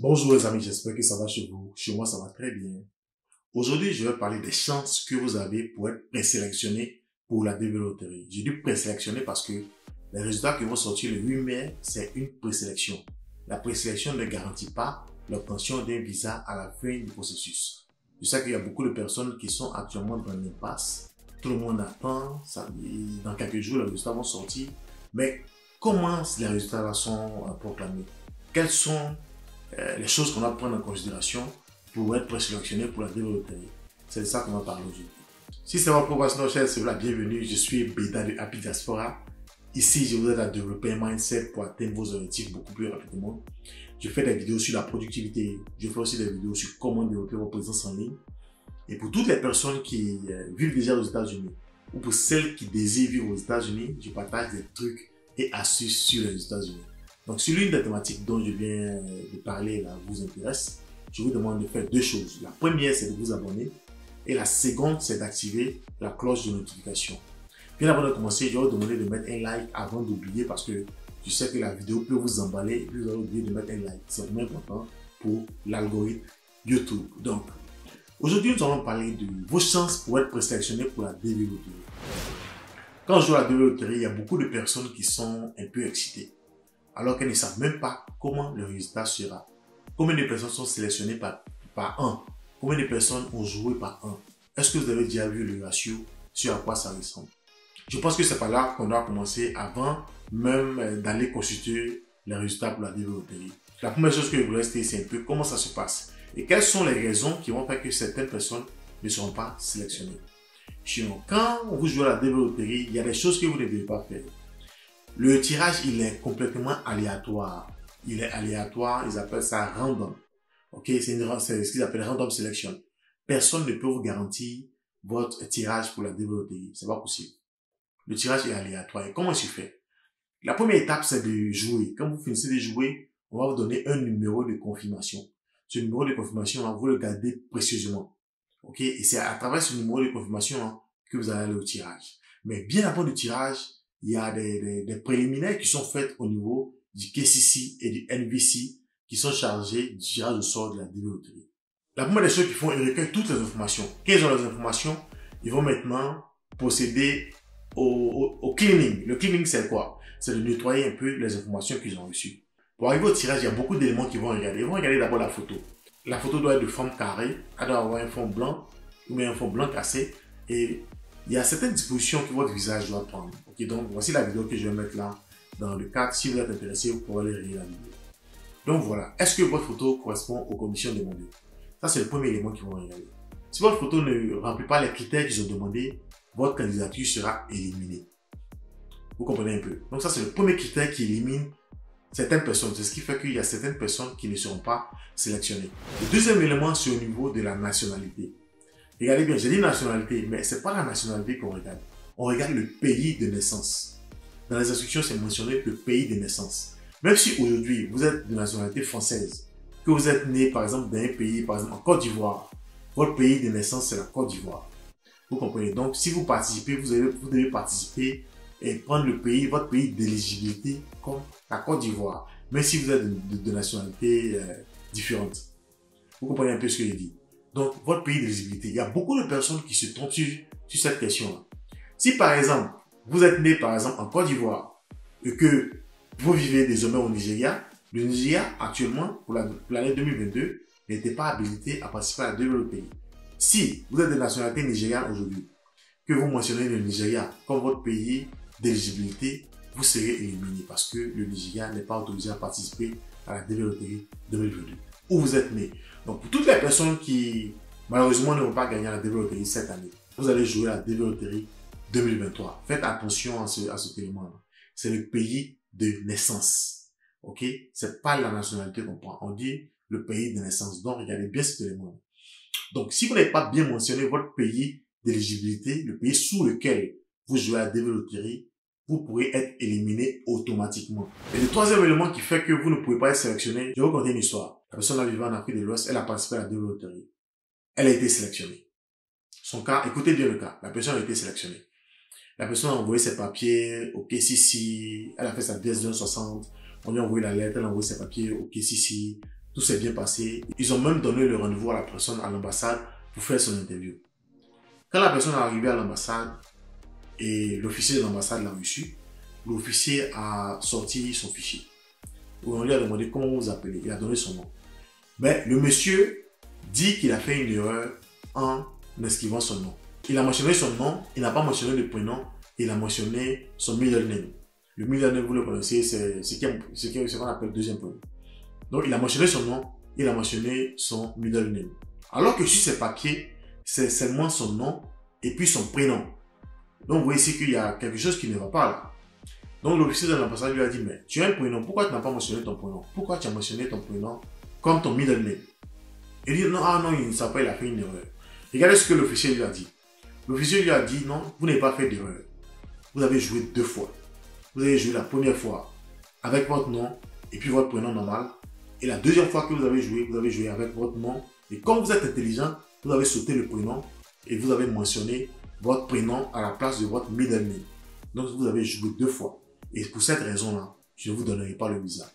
Bonjour les amis, j'espère que ça va chez vous. Chez moi, ça va très bien. Aujourd'hui, je vais parler des chances que vous avez pour être présélectionné pour la DV Loterie. J'ai dû présélectionner parce que les résultats qui vont sortir le 8 mai, c'est une présélection. La présélection ne garantit pas l'obtention d'un visa à la fin du processus. Je sais qu'il y a beaucoup de personnes qui sont actuellement dans l'impasse. Tout le monde attend. Dans quelques jours, les résultats vont sortir. Mais comment les résultats sont proclamés? Quels sont les choses qu'on doit prendre en considération pour être présélectionné pour la loterie. C'est de ça qu'on va parler aujourd'hui. Si c'est votre progression, chers, c'est la bienvenue. Je suis Beda de Happy Diaspora. Ici, je vous aide à développer un mindset pour atteindre vos objectifs beaucoup plus rapidement. Je fais des vidéos sur la productivité. Je fais aussi des vidéos sur comment développer votre présence en ligne. Et pour toutes les personnes qui vivent déjà aux États-Unis ou pour celles qui désirent vivre aux États-Unis, je partage des trucs et astuces sur les États-Unis. Donc, si l'une des thématiques dont je viens de parler là vous intéresse, je vous demande de faire deux choses. La première, c'est de vous abonner. Et la seconde, c'est d'activer la cloche de notification. Bien avant de commencer, je vais vous demander de mettre un like avant d'oublier parce que je sais que la vidéo peut vous emballer et vous allez oublier de mettre un like. C'est vraiment important pour l'algorithme YouTube. Donc, aujourd'hui, nous allons parler de vos chances pour être présélectionné pour la DV Loterie. Quand je joue à la DV Loterie, il y a beaucoup de personnes qui sont un peu excitées, alors qu'elles ne savent même pas comment le résultat sera. Combien de personnes sont sélectionnées par un? Combien de personnes ont joué par un? Est-ce que vous avez déjà vu le ratio sur à quoi ça ressemble? Je pense que c'est par là qu'on doit commencer avant même d'aller consulter les résultats pour la DV Loterie. La première chose que je voudrais citer, c'est un peu comment ça se passe et quelles sont les raisons qui vont faire que certaines personnes ne seront pas sélectionnées. Quand vous jouez à la DV Loterie, il y a des choses que vous ne devez pas faire. Le tirage, il est complètement aléatoire. Il est aléatoire, ils appellent ça random. Ok, c'est ce qu'ils appellent random selection. Personne ne peut vous garantir votre tirage pour la DV Loterie. C'est pas possible. Le tirage est aléatoire. Et comment il se fait? La première étape, c'est de jouer. Quand vous finissez de jouer, on va vous donner un numéro de confirmation. Ce numéro de confirmation, vous le gardez précieusement. Ok, et c'est à travers ce numéro de confirmation que vous allez aller au tirage. Mais bien avant le tirage, il y a des préliminaires qui sont faits au niveau du KCC et du NVC qui sont chargés du tirage au sort de la DV Loterie. La première des choses qu'ils font, ils recueillent toutes les informations. Quelles sont les informations? Ils vont maintenant procéder au cleaning. Le cleaning, c'est quoi? C'est de nettoyer un peu les informations qu'ils ont reçues. Pour arriver au tirage, il y a beaucoup d'éléments qu'ils vont regarder. Ils vont regarder d'abord la photo. La photo doit être de forme carrée, elle doit avoir un fond blanc ou bien un fond blanc cassé. Et il y a certaines dispositions que votre visage doit prendre. Ok, donc voici la vidéo que je vais mettre là dans le cadre. Si vous êtes intéressé, vous pourrez aller regarder la vidéo. Donc voilà, est-ce que votre photo correspond aux conditions demandées? Ça, c'est le premier élément qu'ils vont regarder. Si votre photo ne remplit pas les critères qu'ils ont demandé, votre candidature sera éliminée. Vous comprenez un peu? Donc ça, c'est le premier critère qui élimine certaines personnes. C'est ce qui fait qu'il y a certaines personnes qui ne seront pas sélectionnées. Le deuxième élément, c'est au niveau de la nationalité. Regardez bien, j'ai dit nationalité, mais c'est pas la nationalité qu'on regarde. On regarde le pays de naissance. Dans les instructions, c'est mentionné le pays de naissance. Même si aujourd'hui, vous êtes de nationalité française, que vous êtes né, par exemple, dans un pays, par exemple, en Côte d'Ivoire, votre pays de naissance, c'est la Côte d'Ivoire. Vous comprenez? Donc, si vous participez, vous devez participer et prendre le pays, votre pays d'éligibilité comme la Côte d'Ivoire, même si vous êtes de nationalité différente. Vous comprenez un peu ce que je dis? Donc, votre pays d'éligibilité, il y a beaucoup de personnes qui se trompent sur cette question-là. Si par exemple, vous êtes né par exemple en Côte d'Ivoire et que vous vivez désormais au Nigeria, le Nigeria actuellement, pour l'année 2022, n'était pas habilité à participer à la DV Loterie. Si vous êtes de nationalité nigériane aujourd'hui, que vous mentionnez le Nigeria comme votre pays d'éligibilité, vous serez éliminé parce que le Nigeria n'est pas autorisé à participer à la DV Loterie 2022. Où vous êtes né. Donc, pour toutes les personnes qui, malheureusement, ne vont pas gagner la DV Loterie cette année, vous allez jouer à la DV Loterie 2023. Faites attention à cet élément-là. C'est le pays de naissance. Ok? C'est pas la nationalité qu'on prend. On dit le pays de naissance. Donc, regardez bien cet élément-là. Donc, si vous n'avez pas bien mentionné votre pays d'éligibilité, le pays sous lequel vous jouez à la DV Loterie, vous pourrez être éliminé automatiquement. Et le troisième élément qui fait que vous ne pouvez pas être sélectionné, je vais vous conter une histoire. La personne a vécu en Afrique de l'Ouest, elle a participé à la DV Loterie. Elle a été sélectionnée. Son cas, écoutez bien le cas, la personne a été sélectionnée. La personne a envoyé ses papiers au KCC, elle a fait sa DS 260, on lui a envoyé la lettre, elle a envoyé ses papiers au KCC, tout s'est bien passé. Ils ont même donné le rendez-vous à la personne à l'ambassade pour faire son interview. Quand la personne est arrivée à l'ambassade et l'officier de l'ambassade l'a reçu, l'officier a sorti son fichier. On lui a demandé comment vous vous appelez. Il a donné son nom. Mais le monsieur dit qu'il a fait une erreur en inscrivant son nom. Il a mentionné son nom, il n'a pas mentionné le prénom, il a mentionné son middle name. Le middle name, vous le connaissez, c'est ce qu'on appelle deuxième prénom. Donc, il a mentionné son nom, il a mentionné son middle name. Alors que sur ses papiers, c'est seulement son nom et puis son prénom. Donc, vous voyez ici qu'il y a quelque chose qui ne va pas là. Donc, l'officier de l'ambassade lui a dit, mais tu as un prénom, pourquoi tu n'as pas mentionné ton prénom? Pourquoi tu as mentionné ton prénom comme ton middle name? Il dit, non, il ne savait pas, il a fait une erreur. Regardez ce que l'officier lui a dit. L'officier lui a dit, non, vous n'avez pas fait d'erreur. Vous avez joué 2 fois. Vous avez joué la première fois avec votre nom et puis votre prénom normal. Et la deuxième fois que vous avez joué avec votre nom. Et comme vous êtes intelligent, vous avez sauté le prénom et vous avez mentionné votre prénom à la place de votre middle name. Donc vous avez joué 2 fois. Et pour cette raison-là, je ne vous donnerai pas le visa.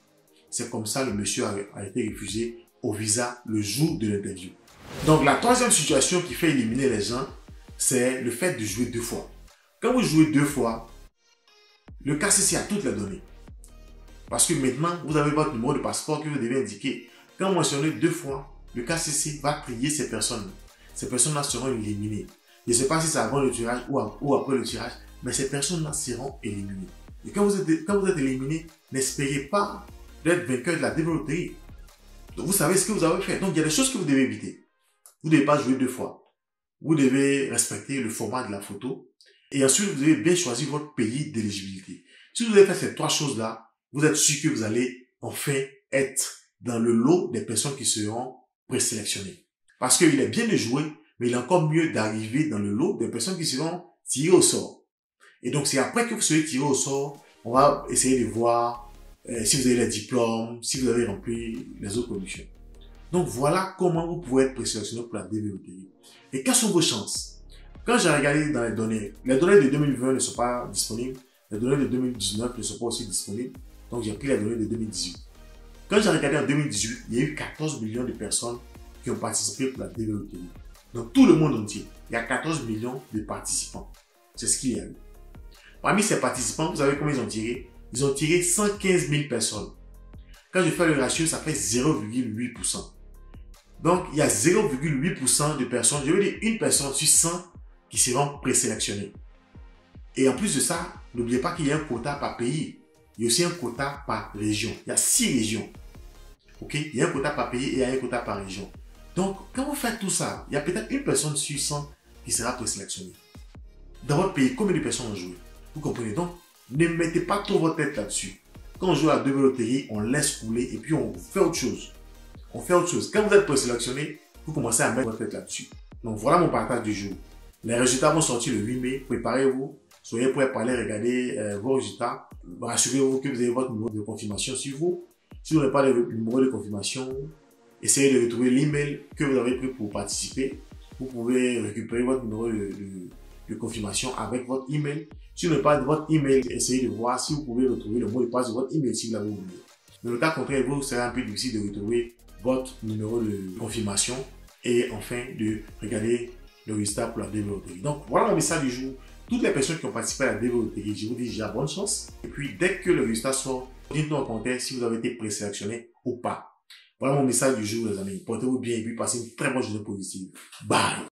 C'est comme ça que le monsieur a été refusé au visa le jour de l'interview. Donc la troisième situation qui fait éliminer les gens, c'est le fait de jouer 2 fois. Quand vous jouez 2 fois, le KCC a toutes les données. Parce que maintenant, vous avez votre numéro de passeport que vous devez indiquer. Quand vous mentionnez 2 fois, le KCC va trier ces personnes. Ces personnes-là seront éliminées. Je ne sais pas si c'est avant le tirage ou après le tirage, mais ces personnes-là seront éliminées. Et quand vous êtes éliminé, n'espérez pas d'être vainqueur de la développerie. Donc vous savez ce que vous avez fait. Donc il y a des choses que vous devez éviter. Vous ne devez pas jouer 2 fois. Vous devez respecter le format de la photo. Et ensuite, vous devez bien choisir votre pays d'éligibilité. Si vous avez fait ces 3 choses-là, vous êtes sûr que vous allez enfin être dans le lot des personnes qui seront présélectionnées. Parce qu'il est bien de jouer, mais il est encore mieux d'arriver dans le lot des personnes qui seront tirées au sort. Et donc, c'est après que vous serez tiré au sort, on va essayer de voir si vous avez les diplômes, si vous avez rempli les autres conditions. Donc, voilà comment vous pouvez être présélectionné pour la DVOTI. Et quelles sont vos chances? Quand j'ai regardé dans les données de 2020 ne sont pas disponibles, les données de 2019 ne sont pas aussi disponibles, donc j'ai pris les données de 2018. Quand j'ai regardé en 2018, il y a eu 14 millions de personnes qui ont participé pour la DVOTI. Donc tout le monde entier, il y a 14 millions de participants. C'est ce qu'il y a eu. Parmi ces participants, vous savez combien ils ont tiré? Ils ont tiré 115 000 personnes. Quand je fais le ratio, ça fait 0,8%. Donc, il y a 0,8% de personnes, je veux dire une personne sur 100 qui seront présélectionnées. Et en plus de ça, n'oubliez pas qu'il y a un quota par pays. Il y a aussi un quota par région. Il y a 6 régions. Ok? Il y a un quota par pays et il y a un quota par région. Donc, quand vous faites tout ça, il y a peut-être une personne sur 100 qui sera présélectionnée. Dans votre pays, combien de personnes ont joué? Vous comprenez? Donc, ne mettez pas trop votre tête là-dessus. Quand on joue à la DVOTI, on laisse couler et puis on fait autre chose. On fait autre chose. Quand vous êtes présélectionné, vous commencez à mettre votre tête là-dessus. Donc, voilà mon partage du jour. Les résultats vont sortir le 8 mai. Préparez-vous. Soyez prêts pour aller regarder vos résultats. Rassurez-vous que vous avez votre numéro de confirmation sur vous. Si vous n'avez pas le numéro de confirmation, essayez de retrouver l'email que vous avez pris pour participer. Vous pouvez récupérer votre numéro de confirmation avec votre email. Si vous n'avez pas votre email, essayez de voir si vous pouvez retrouver le mot de passe de votre email si vous l'avez oublié. Dans le cas contraire, vous serez un peu difficile de retrouver votre numéro de confirmation et enfin de regarder le résultat pour la DVOTI. Donc voilà mon message du jour. Toutes les personnes qui ont participé à la DVOTI, je vous dis déjà bonne chance. Et puis dès que le résultat sort, dites-nous en commentaire si vous avez été présélectionné ou pas. Voilà mon message du jour les amis. Portez-vous bien et puis passez une très bonne journée positive. Bye!